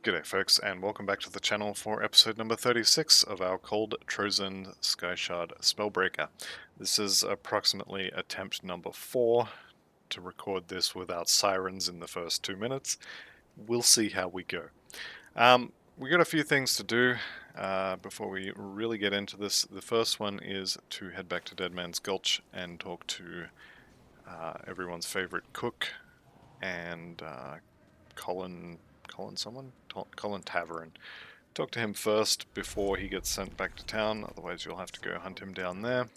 G'day folks, and welcome back to the channel for episode number 36 of our Cold Trozan Skyshard Spellbreaker. This is approximately attempt number 4 to record this without sirens in the first 2 minutes. We'll see how we go. We got a few things to do before we really get into this. The first one is to head back to Deadman's Gulch and talk to everyone's favorite cook and Colin Tavern. Talk to him first before he gets sent back to town, otherwise you'll have to go hunt him down there.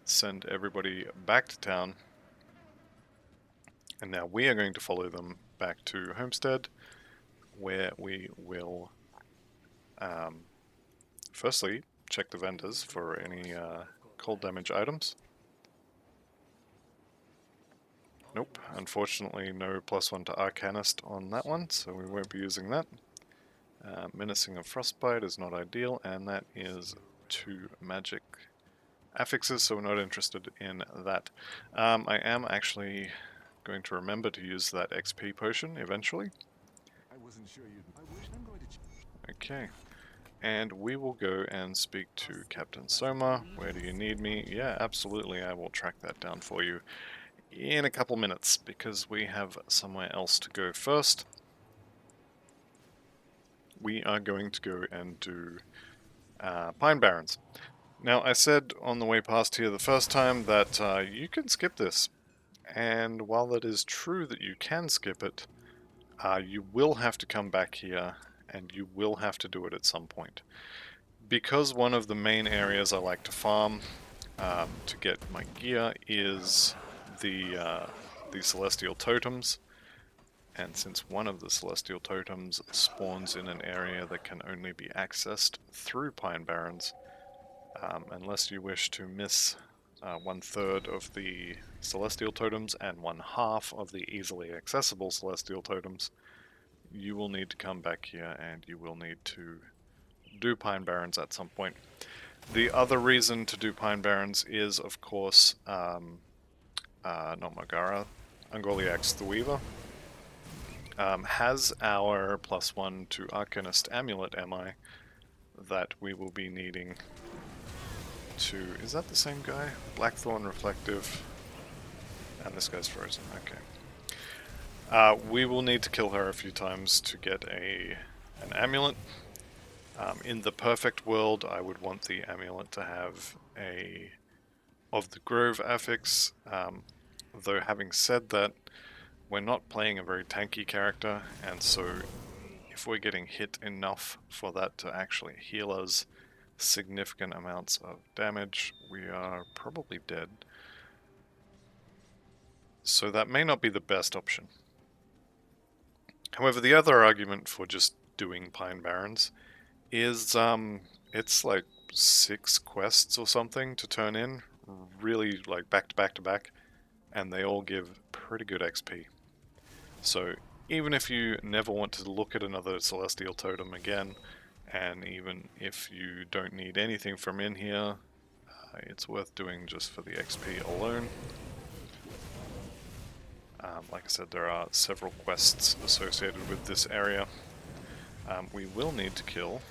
Send everybody back to town. And now we are going to follow them back to Homestead, where we will firstly check the vendors for any cold damage items. Nope, unfortunately no +1 to Arcanist on that one, so we won't be using that. Menacing of Frostbite is not ideal, and that is 2 magic affixes, so we're not interested in that. I am actually going to remember to use that XP potion eventually. Okay, and we will go and speak to Captain Soma. Where do you need me? Yeah, absolutely, I will track that down for you in a couple minutes, because we have somewhere else to go first. We are going to go and do Pine Barrens. Now, I said on the way past here the first time that you can skip this, and while that is true that you can skip it, you will have to come back here, and you will have to do it at some point. Because one of the main areas I like to farm to get my gear is the Celestial Totems, and since one of the Celestial Totems spawns in an area that can only be accessed through Pine Barrens, unless you wish to miss 1/3 of the Celestial Totems and 1/2 of the easily accessible Celestial Totems, you will need to come back here and you will need to do Pine Barrens at some point. The other reason to do Pine Barrens is, of course, not Magara, Ungoliax the Weaver. Has our +1 to Arcanist Amulet, that we will be needing to... Is that the same guy? Blackthorn Reflective, and this guy's frozen, okay. We will need to kill her a few times to get an amulet. In the perfect world, I would want the amulet to have a Of the Grove affix, though having said that, we're not playing a very tanky character, and so if we're getting hit enough for that to actually heal us significant amounts of damage, we are probably dead. So that may not be the best option. However, the other argument for just doing Pine Barrens is it's like 6 quests or something to turn in, really like back to back to back, and they all give pretty good XP. So even if you never want to look at another Celestial Totem again, and even if you don't need anything from in here, it's worth doing just for the XP alone. Like I said, there are several quests associated with this area. We will need to kill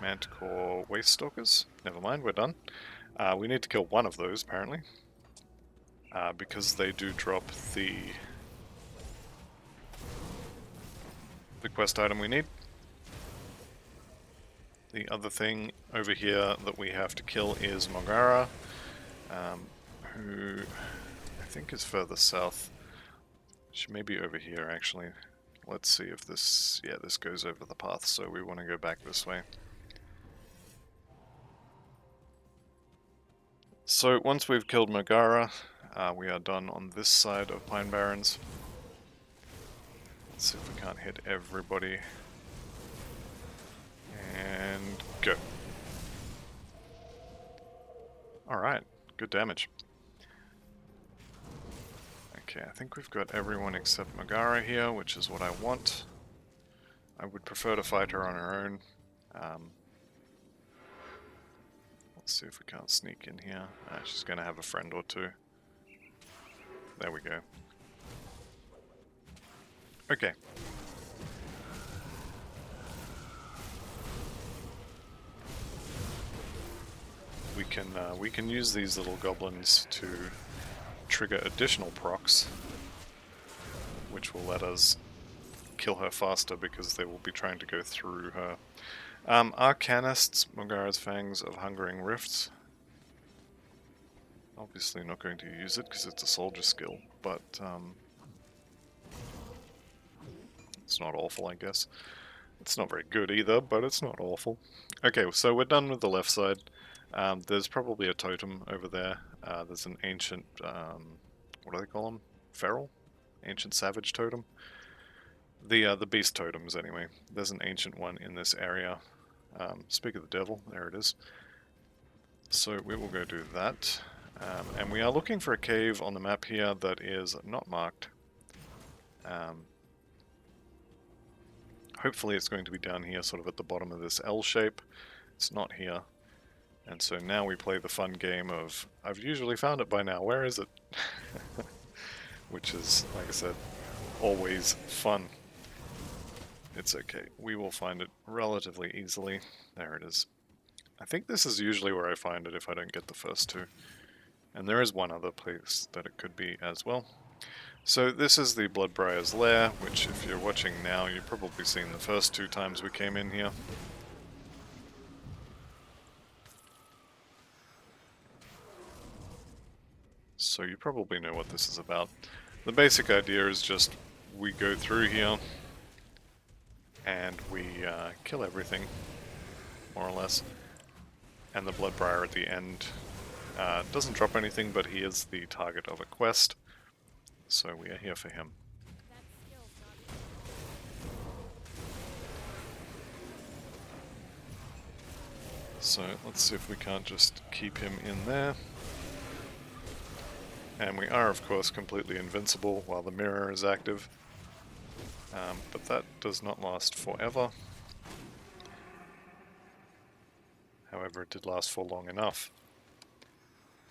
Manticore Waste Stalkers. Never mind, we're done. We need to kill one of those, apparently, because they do drop the quest item we need. The other thing over here that we have to kill is Mogara, who I think is further south. She may be over here, actually. Let's see if this... yeah, this goes over the path, so we want to go back this way. So once we've killed Mogara, we are done on this side of Pine Barrens. Let's see if we can't hit everybody. And go. Alright, good damage. Okay, I think we've got everyone except Megara here, which is what I want. I would prefer to fight her on her own. Let's see if we can't sneak in here. She's going to have a friend or two. There we go. Okay. we can use these little goblins to trigger additional procs, which will let us kill her faster because they will be trying to go through her. Arcanists, Mogara's Fangs of Hungering Rifts. Obviously not going to use it because it's a soldier skill, but it's not awful, I guess. It's not very good either, but it's not awful. Okay, so we're done with the left side. There's probably a totem over there. There's an ancient, what do they call them? Feral? Ancient savage totem? The beast totems, anyway. There's an ancient one in this area. Speak of the devil, there it is. So we will go do that. And we are looking for a cave on the map here that is not marked. Hopefully it's going to be down here, sort of at the bottom of this L shape. It's not here. And so now we play the fun game of, I've usually found it by now, where is it? Which is, like I said, always fun. It's okay, we will find it relatively easily. There it is. I think this is usually where I find it if I don't get the first two. And there is one other place that it could be as well. So this is the Bloodbriar's Lair, which if you're watching now, you've probably seen the first 2 times we came in here. So you probably know what this is about. The basic idea is just we go through here and we kill everything, more or less. And the Bloodbriar at the end doesn't drop anything, but he is the target of a quest. So we are here for him. So let's see if we can't just keep him in there. And we are, of course, completely invincible while the mirror is active. But that does not last forever. However, it did last for long enough.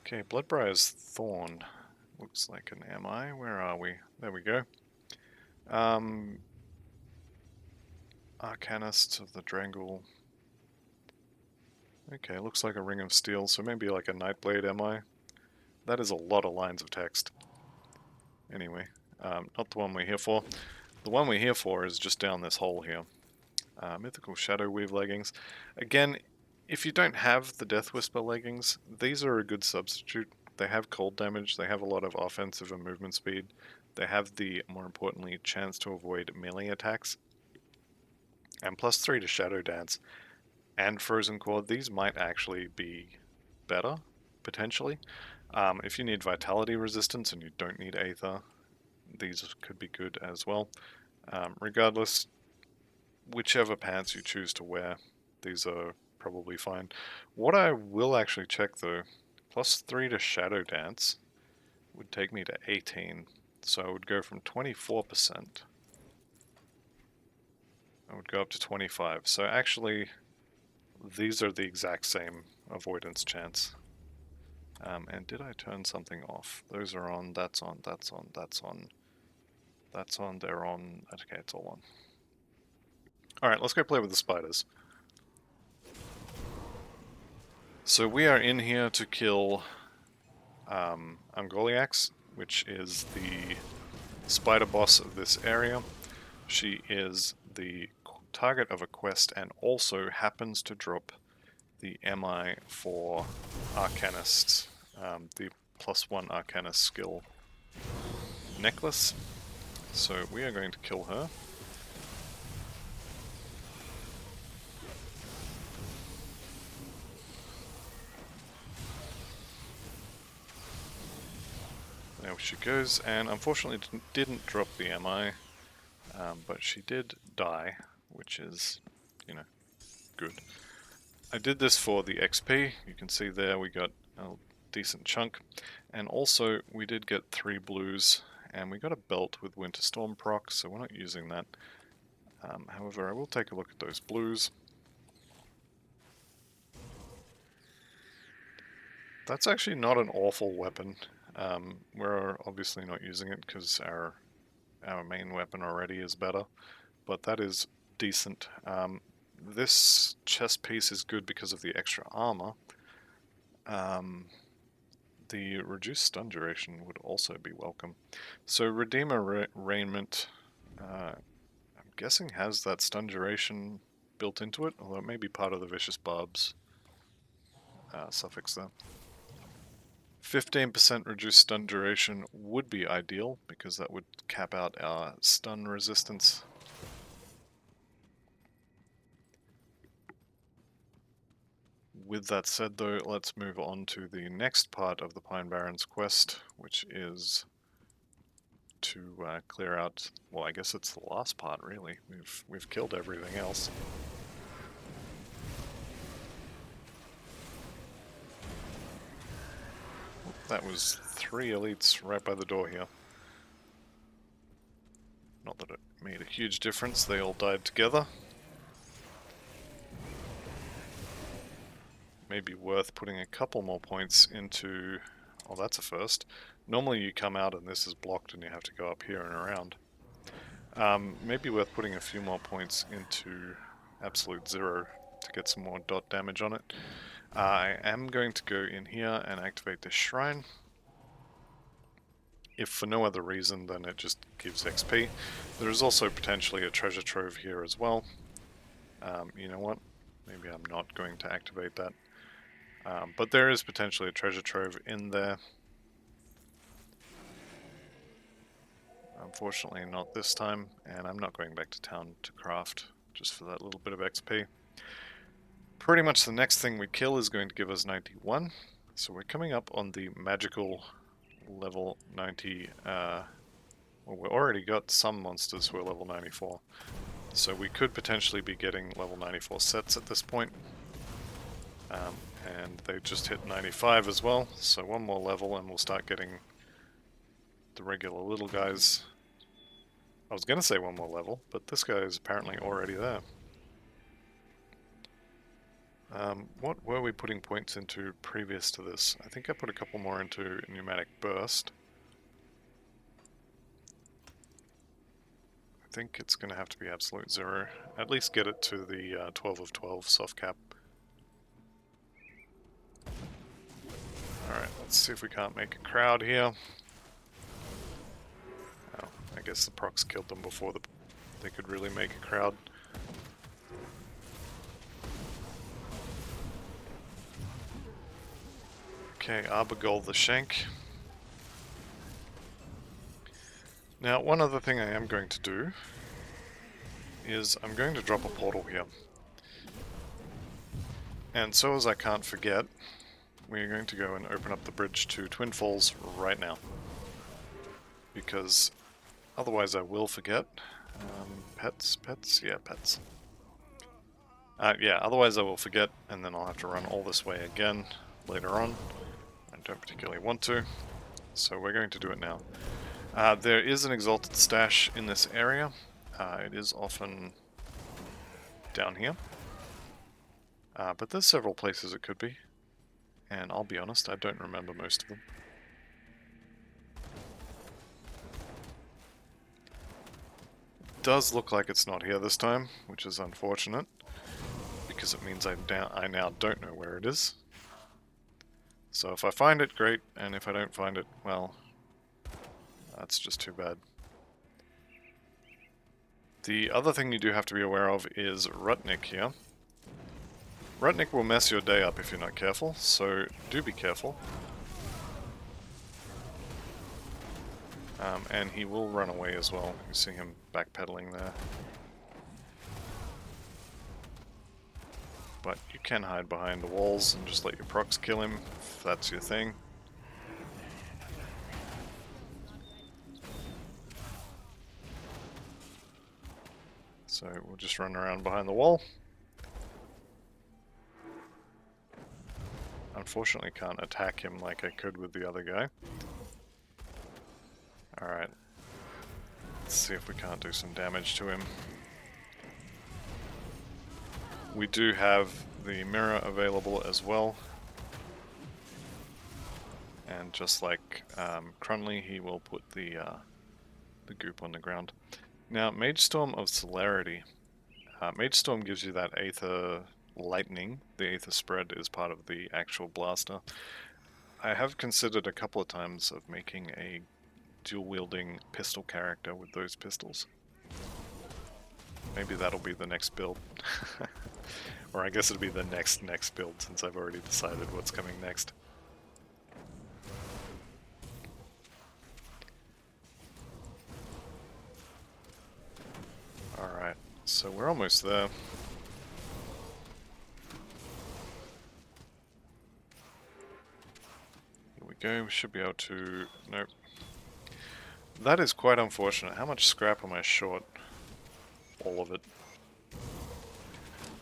Okay, Bloodbriar's Thorn. Looks like an MI. Where are we? There we go. Arcanist of the Drangle. Okay, looks like a Ring of Steel, so maybe like a Nightblade MI. That is a lot of lines of text. Anyway, not the one we're here for. The one we're here for is just down this hole here. Mythical Shadow Weave leggings. Again, if you don't have the Death Whisper leggings, these are a good substitute. They have cold damage, they have a lot of offensive and movement speed. They have the, more importantly, chance to avoid melee attacks. And +3 to Shadow Dance. And Frozen Core, these might actually be better, potentially. If you need Vitality Resistance and you don't need Aether, these could be good as well. Regardless, whichever pants you choose to wear, these are probably fine. What I will actually check though, +3 to Shadow Dance would take me to 18. So I would go from 24%. I would go up to 25. So actually, these are the exact same avoidance chance. And did I turn something off? Those are on, that's on, that's on, that's on. That's on, they're on. Okay, it's all on. Alright, let's go play with the spiders. So we are in here to kill Angoliax, which is the spider boss of this area. She is the target of a quest and also happens to drop the MI for Arcanists, the +1 Arcanist skill necklace. So we are going to kill her. There she goes, and unfortunately didn't drop the MI, but she did die, which is, you know, good. I did this for the XP. You can see there we got a decent chunk, and also we did get 3 blues, and we got a belt with Winter Storm proc, so we're not using that. However, I will take a look at those blues. That's actually not an awful weapon. We're obviously not using it because our main weapon already is better, but that is decent. This chest piece is good because of the extra armor, The reduced stun duration would also be welcome. So Redeemer Raiment, I'm guessing has that stun duration built into it, although it may be part of the Vicious Barbs suffix there. 15% reduced stun duration would be ideal, because that would cap out our stun resistance. With that said though, let's move on to the next part of the Pine Barrens quest, which is to clear out, well, I guess it's the last part really. We've killed everything else. That was 3 elites right by the door here. Not that it made a huge difference, they all died together. Maybe worth putting a couple more points into... Oh, that's a first. Normally you come out and this is blocked and you have to go up here and around. Maybe worth putting a few more points into Absolute Zero to get some more dot damage on it. I am going to go in here and activate this shrine. If for no other reason than it just gives XP. There is also potentially a treasure trove here as well. You know what? Maybe I'm not going to activate that. But there is potentially a treasure trove in there. Unfortunately not this time, and I'm not going back to town to craft, just for that little bit of XP. Pretty much the next thing we kill is going to give us 91, so we're coming up on the magical level 90, well, we already got some monsters who are level 94, so we could potentially be getting level 94 sets at this point. And they just hit 95 as well, so one more level and we'll start getting the regular little guys. I was going to say one more level, but this guy is apparently already there. What were we putting points into previous to this? I think I put a couple more into Pneumatic Burst. I think it's going to have to be Absolute Zero. At least get it to the 12 of 12 soft cap. Alright, let's see if we can't make a crowd here. Oh, I guess the procs killed them before they could really make a crowd. Okay, Arbogol the Shank. Now, one other thing I am going to do is I'm going to drop a portal here. And so as I can't forget, we're going to go and open up the bridge to Twin Falls right now. Because otherwise I will forget. Pets? Yeah, pets. Yeah, otherwise I will forget, and then I'll have to run all this way again later on. I don't particularly want to, so we're going to do it now. There is an Exalted Stash in this area. It is often down here. But there's several places it could be. And I'll be honest, I don't remember most of them. It does look like it's not here this time, which is unfortunate. Because it means I now don't know where it is. So if I find it, great. And if I don't find it, well, that's just too bad. The other thing you do have to be aware of is Rutnik here. Rutnik will mess your day up if you're not careful, so do be careful. And he will run away as well. You see him backpedaling there. But you can hide behind the walls and just let your procs kill him, if that's your thing. So we'll just run around behind the wall. Unfortunately can't attack him like I could with the other guy. Alright. Let's see if we can't do some damage to him. We do have the mirror available as well. And just like Crunley, he will put the goop on the ground. Now, Mage Storm of Celerity. Mage Storm gives you that Aether lightning. The Aether Spread is part of the actual blaster. I have considered a couple of times of making a dual-wielding pistol character with those pistols. Maybe that'll be the next build. Or I guess it'll be the next build, since I've already decided what's coming next. Alright, so we're almost there. Here we go, we should be able to... Nope. That is quite unfortunate. How much scrap am I short? All of it.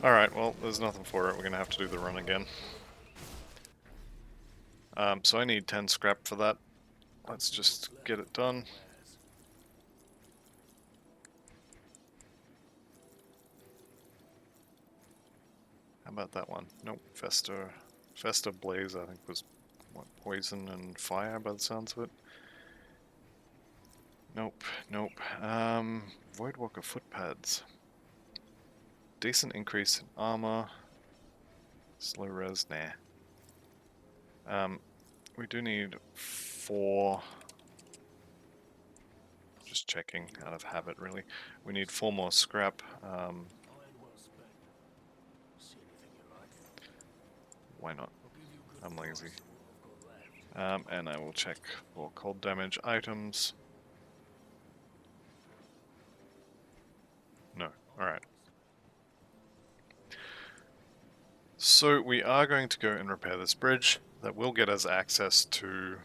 Alright, well, there's nothing for it. We're going to have to do the run again. So I need 10 scrap for that. Let's just get it done. How about that one? Nope, Festa Blaze, I think, was what, poison and fire by the sounds of it. Nope, nope. Voidwalker footpads. Decent increase in armor. Slow res, nah. We do need 4. Just checking out of habit, really. We need 4 more scrap. Why not? I'm lazy. And I will check for cold damage items. No, alright. So we are going to go and repair this bridge. That will get us access to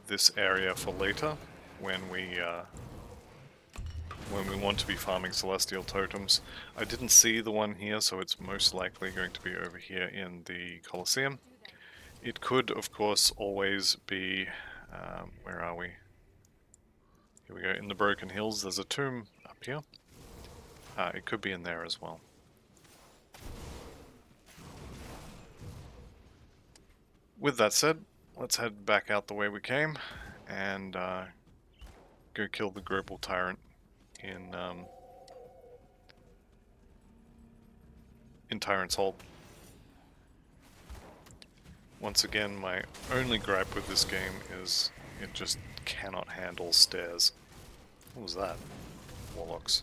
this area for later, when we want to be farming Celestial Totems. I didn't see the one here, so it's most likely going to be over here in the Colosseum. It could, of course, always be... where are we? Here we go, in the Broken Hills. There's a tomb up here. It could be in there as well. With that said, let's head back out the way we came, and go kill the Global Tyrant in Tyrant's Hold. Once again, my only gripe with this game is it just cannot handle stairs. What was that? Warlocks.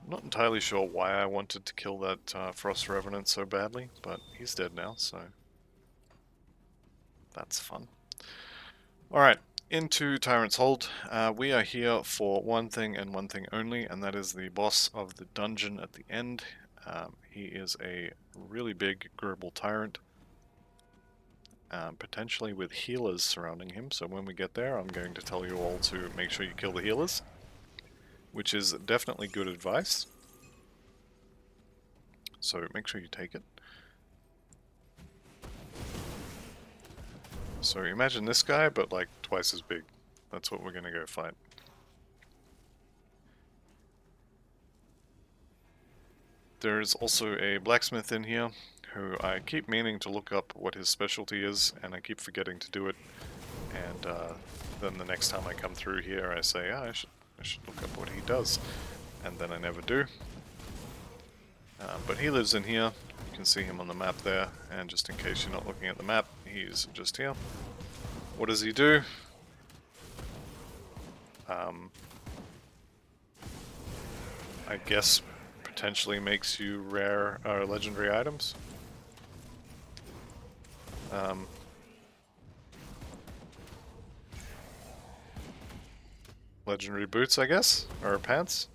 I'm not entirely sure why I wanted to kill that Frost Revenant so badly, but he's dead now, so that's fun. Alright, into Tyrant's Hold. We are here for one thing and one thing only, and that is the boss of the dungeon at the end. He is a really big Global Tyrant, potentially with healers surrounding him, so when we get there I'm going to tell you all to make sure you kill the healers, which is definitely good advice. So make sure you take it. So imagine this guy, but like twice as big. That's what we're gonna go fight. There is also a blacksmith in here, who I keep meaning to look up what his specialty is, and I keep forgetting to do it. And then the next time I come through here I say, I should look up what he does. And then I never do. But he lives in here. You can see him on the map there, and just in case you're not looking at the map, he's just here. What does he do? I guess potentially makes you rare or legendary items. Legendary boots, I guess? Or pants?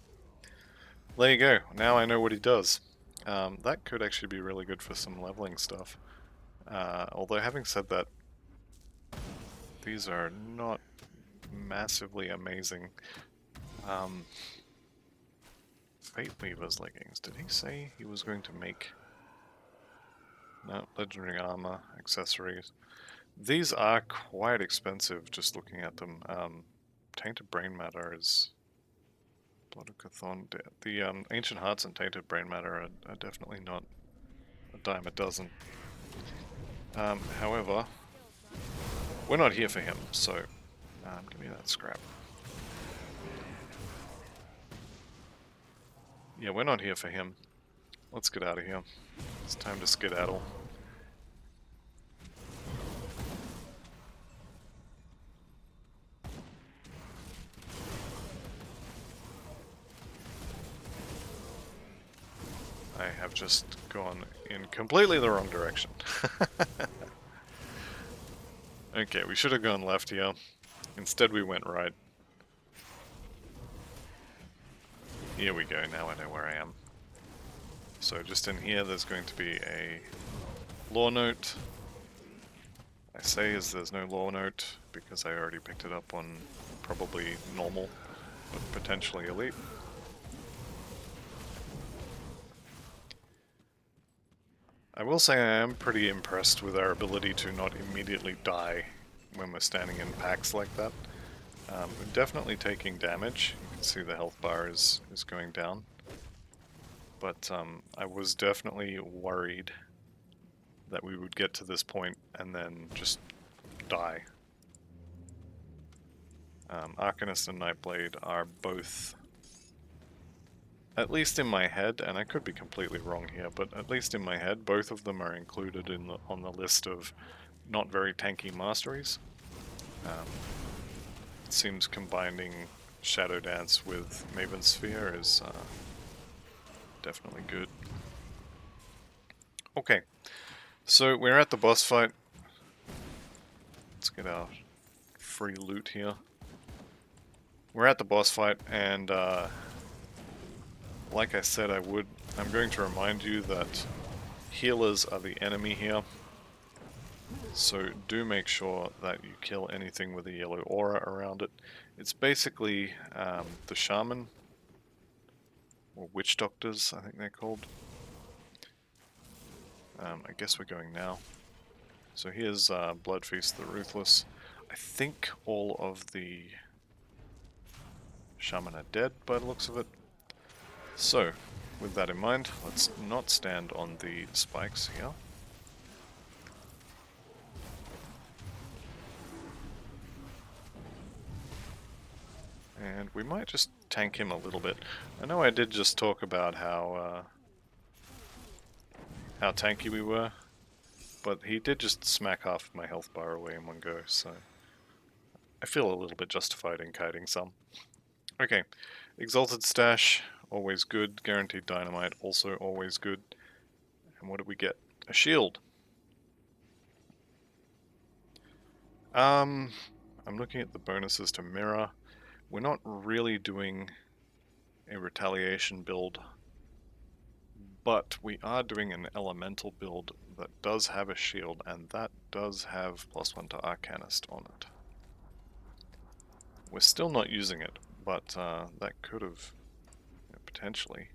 There you go. Now I know what he does. That could actually be really good for some leveling stuff. Although having said that, these are not massively amazing. Fate Weaver's leggings. Did he say he was going to make... No, legendary armor, accessories. These are quite expensive just looking at them. Tainted Brain Matter is... Blood of Cthulhu. The Ancient Hearts and Tainted Brain Matter are definitely not a dime a dozen. However, We're not here for him, so give me that scrap. Yeah, we're not here for him. Let's get out of here. It's time to skedaddle. I have just gone in completely the wrong direction. Okay, we should have gone left here. Instead we went right. Here we go, now I know where I am. So just in here there's going to be a lore note. I say as there's no lore note because I already picked it up on probably normal, but potentially elite. I will say I am pretty impressed with our ability to not immediately die when we're standing in packs like that. We're definitely taking damage. You can see the health bar is going down. But I was definitely worried that we would get to this point and then just die. Arcanist and Nightblade are both, at least in my head, and I could be completely wrong here, but at least in my head, both of them are included in on the list of not very tanky masteries. It seems combining Shadow Dance with Maven Sphere is definitely good. Okay, so we're at the boss fight. Let's get our free loot here. We're at the boss fight, and like I said I'm going to remind you that healers are the enemy here. So do make sure that you kill anything with a yellow aura around it. It's basically the shaman, or witch doctors I think they're called. I guess we're going now. So here's Bloodfeast the Ruthless. I think all of the shaman are dead by the looks of it. So, with that in mind, let's not stand on the spikes here. And we might just tank him a little bit. I know I did just talk about how tanky we were, but he did just smack half of my health bar away in one go, so I feel a little bit justified in kiting some. Okay, Exalted Stash, always good. Guaranteed Dynamite, also always good. And what did we get? A shield. I'm looking at the bonuses to mirror. We're not really doing a retaliation build, but we are doing an elemental build that does have a shield, and that does have +1 to Arcanist on it. We're still not using it, but that could have potentially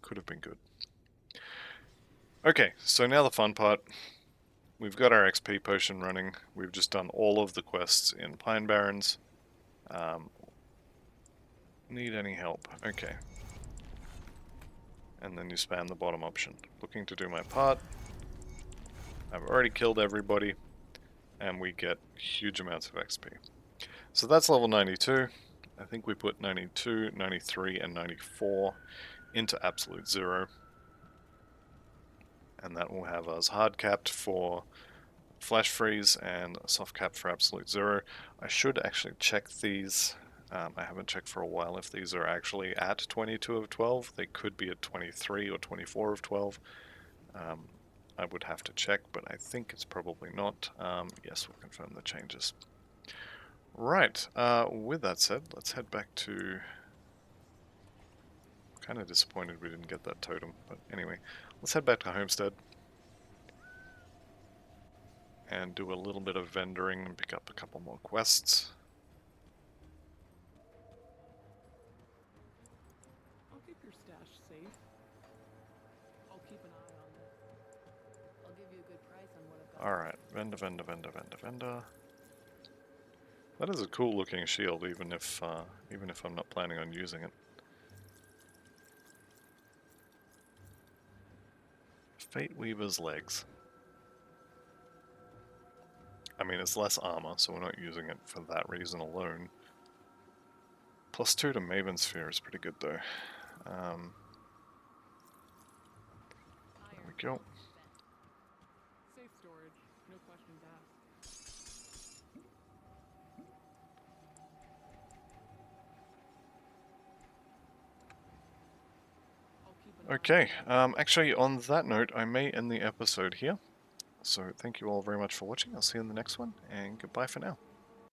could have been good. Okay, so now the fun part. We've got our XP potion running. We've just done all of the quests in Pine Barrens. Need any help? Okay. And then you spam the bottom option. Looking to do my part. I've already killed everybody, and we get huge amounts of XP. So that's level 92. I think we put 92, 93, and 94 into absolute 0. And that will have us hard capped for flash freeze and soft cap for absolute 0. I should actually check these. I haven't checked for a while if these are actually at 22 of 12. They could be at 23 or 24 of 12. I would have to check, but I think it's probably not. Yes, we'll confirm the changes. Right, with that said, let's head back to... Kind of disappointed we didn't get that totem, but anyway, let's head back to Homestead and do a little bit of vendoring and pick up a couple more quests. I'll keep your stash safe. I'll keep an eye on it. I'll give you a good price on what I've got. Alright, vendor. That is a cool looking shield, even if I'm not planning on using it. Fate Weaver's legs. I mean, it's less armor, so we're not using it for that reason alone. +2 to Maven Sphere is pretty good though. There we go. Safe storage, no questions asked. I'll keep an eye Okay, on actually on that note, I may end the episode here. So thank you all very much for watching. I'll see you in the next one, and goodbye for now.